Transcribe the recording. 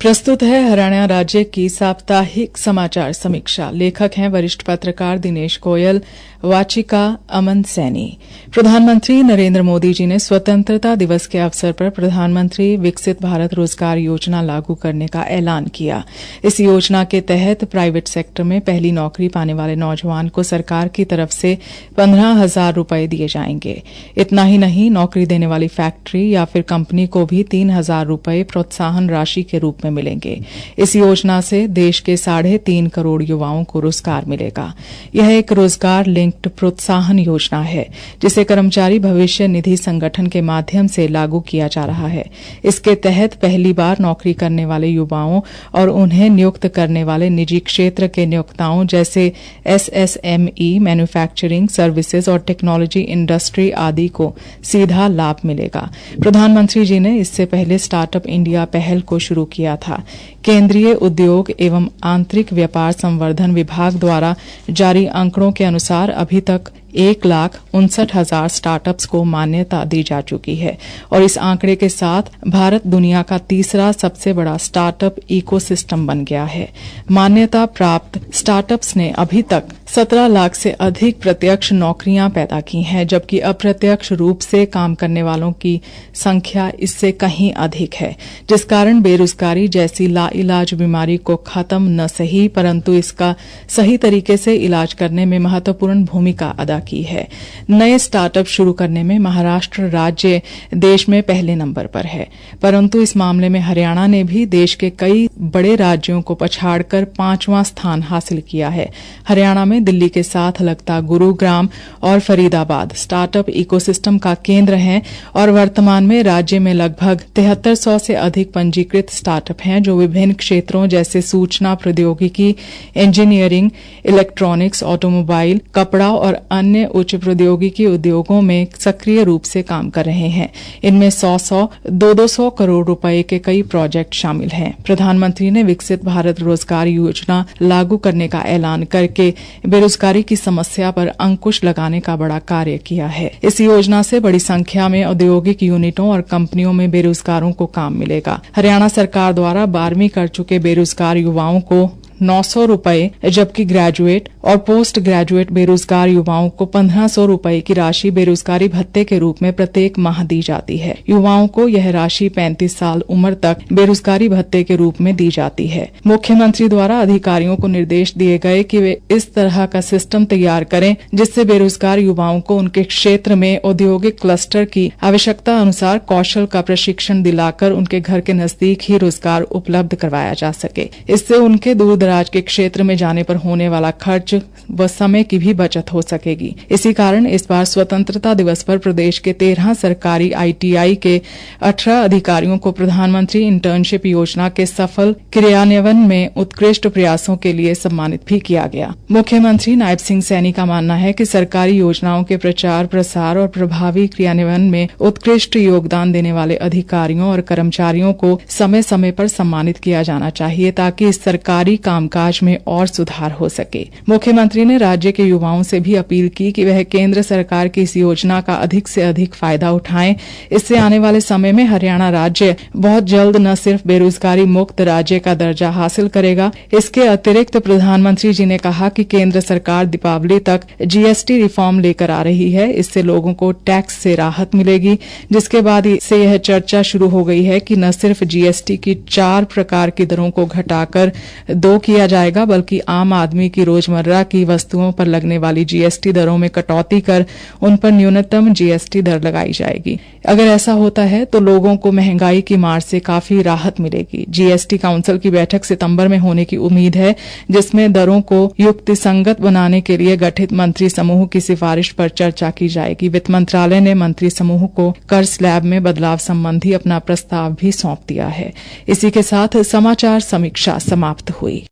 प्रस्तुत है हरियाणा राज्य की साप्ताहिक समाचार समीक्षा। लेखक हैं वरिष्ठ पत्रकार दिनेश गोयल, वाचिका अमन सैनी। प्रधानमंत्री नरेंद्र मोदी जी ने स्वतंत्रता दिवस के अवसर पर प्रधानमंत्री विकसित भारत रोजगार योजना लागू करने का ऐलान किया। इस योजना के तहत प्राइवेट सेक्टर में पहली नौकरी पाने वाले नौजवान को सरकार की तरफ से 15,000 रुपए दिए जाएंगे। इतना ही नहीं, नौकरी देने वाली फैक्ट्री या फिर कंपनी को भी 3,000 रुपए प्रोत्साहन राशि के रूप में मिलेंगे। इस योजना से देश के 3.5 करोड़ युवाओं को रोजगार मिलेगा। यह एक रोजगार लिंक्ड प्रोत्साहन योजना है जिसे कर्मचारी भविष्य निधि संगठन के माध्यम से लागू किया जा रहा है। इसके तहत पहली बार नौकरी करने वाले युवाओं और उन्हें नियुक्त करने वाले निजी क्षेत्र के नियोक्ताओं जैसे SSME, मैन्युफैक्चरिंग, सर्विसेज और टेक्नोलॉजी इंडस्ट्री आदि को सीधा लाभ मिलेगा। प्रधानमंत्री जी ने इससे पहले स्टार्टअप इंडिया पहल को शुरू किया था। केंद्रीय उद्योग एवं आंतरिक व्यापार संवर्धन विभाग द्वारा जारी आंकड़ों के अनुसार अभी तक 1,59,000 स्टार्टअप्स को मान्यता दी जा चुकी है और इस आंकड़े के साथ भारत दुनिया का तीसरा सबसे बड़ा स्टार्टअप इकोसिस्टम बन गया है। मान्यता प्राप्त स्टार्टअप्स ने अभी तक 17 लाख से अधिक प्रत्यक्ष नौकरियां पैदा की हैं, जबकि अप्रत्यक्ष रूप से काम करने वालों की संख्या इससे कहीं अधिक है, जिस कारण बेरोजगारी जैसी लाइलाज बीमारी को खत्म न सही परंतु इसका सही तरीके से इलाज करने में महत्वपूर्ण भूमिका अदा की है। नए स्टार्टअप शुरू करने में महाराष्ट्र राज्य देश में पहले नंबर पर है, परंतु इस मामले में हरियाणा ने भी देश के कई बड़े राज्यों को पछाड़कर 5वां स्थान हासिल किया है। हरियाणा में दिल्ली के साथ लगता गुरुग्राम और फरीदाबाद स्टार्टअप इकोसिस्टम का केंद्र हैं और वर्तमान में राज्य में लगभग 7300 से अधिक पंजीकृत स्टार्टअप हैं जो विभिन्न क्षेत्रों जैसे सूचना प्रौद्योगिकी, इंजीनियरिंग, इलेक्ट्रॉनिक्स, ऑटोमोबाइल, कपड़ा और अन्य उच्च प्रौद्योगिकी उद्योगों में सक्रिय रूप से काम कर रहे हैं। इनमें 100-200 करोड़ रुपए के कई प्रोजेक्ट शामिल हैं। प्रधानमंत्री ने विकसित भारत रोजगार योजना लागू करने का ऐलान करके बेरोजगारी की समस्या पर अंकुश लगाने का बड़ा कार्य किया है। इस योजना से बड़ी संख्या में औद्योगिक यूनिटों और कंपनियों में बेरोजगारों को काम मिलेगा। हरियाणा सरकार द्वारा 12वीं कर चुके बेरोजगार युवाओं को 900 रुपए, जबकि ग्रेजुएट और पोस्ट ग्रेजुएट बेरोजगार युवाओं को 1500 रुपए की राशि बेरोजगारी भत्ते के रूप में प्रत्येक माह दी जाती है। युवाओं को यह राशि 35 साल उम्र तक बेरोजगारी भत्ते के रूप में दी जाती है। मुख्यमंत्री द्वारा अधिकारियों को निर्देश दिए गए कि वे इस तरह का सिस्टम तैयार करें जिससे बेरोजगार युवाओं को उनके क्षेत्र में औद्योगिक क्लस्टर की आवश्यकता अनुसार कौशल का प्रशिक्षण दिलाकर उनके घर के नजदीक ही रोजगार उपलब्ध करवाया जा सके। इससे उनके दूर दराज के क्षेत्र में जाने पर होने वाला खर्च व समय की भी बचत हो सकेगी। इसी कारण इस बार स्वतंत्रता दिवस पर प्रदेश के 13 सरकारी ITI के 18 अधिकारियों को प्रधानमंत्री इंटर्नशिप योजना के सफल क्रियान्वयन में उत्कृष्ट प्रयासों के लिए सम्मानित भी किया गया। मुख्यमंत्री नायब सिंह सैनी का मानना है कि सरकारी योजनाओं के प्रचार प्रसार और प्रभावी क्रियान्वयन में उत्कृष्ट योगदान देने वाले अधिकारियों और कर्मचारियों को समय समय पर सम्मानित किया जाना चाहिए ताकि इस सरकारी कामकाज में और सुधार हो सके। मुख्यमंत्री ने राज्य के युवाओं से भी अपील की कि वह केंद्र सरकार की इस योजना का अधिक से अधिक फायदा उठाएं। इससे आने वाले समय में हरियाणा राज्य बहुत जल्द न सिर्फ बेरोजगारी मुक्त राज्य का दर्जा हासिल करेगा, इसके अतिरिक्त प्रधानमंत्री जी ने कहा कि केंद्र सरकार दीपावली तक GST रिफॉर्म लेकर आ रही है। इससे लोगों को टैक्स से राहत मिलेगी, जिसके बाद से यह चर्चा शुरू हो गई है कि न सिर्फ GST की 4 प्रकार की दरों को घटाकर 2 किया जाएगा बल्कि आम आदमी की रोजमर्रा की वस्तुओं पर लगने वाली GST दरों में कटौती कर उन पर न्यूनतम GST दर लगाई जाएगी। अगर ऐसा होता है तो लोगों को महंगाई की मार से काफी राहत मिलेगी। GST काउंसिल की बैठक सितंबर में होने की उम्मीद है, जिसमें दरों को युक्तिसंगत बनाने के लिए गठित मंत्री समूह की सिफारिश पर चर्चा की जाएगी। वित्त मंत्रालय ने मंत्री समूह को कर स्लैब में बदलाव संबंधी अपना प्रस्ताव भी सौंप दिया है। इसी के साथ समाचार समीक्षा समाप्त हुई।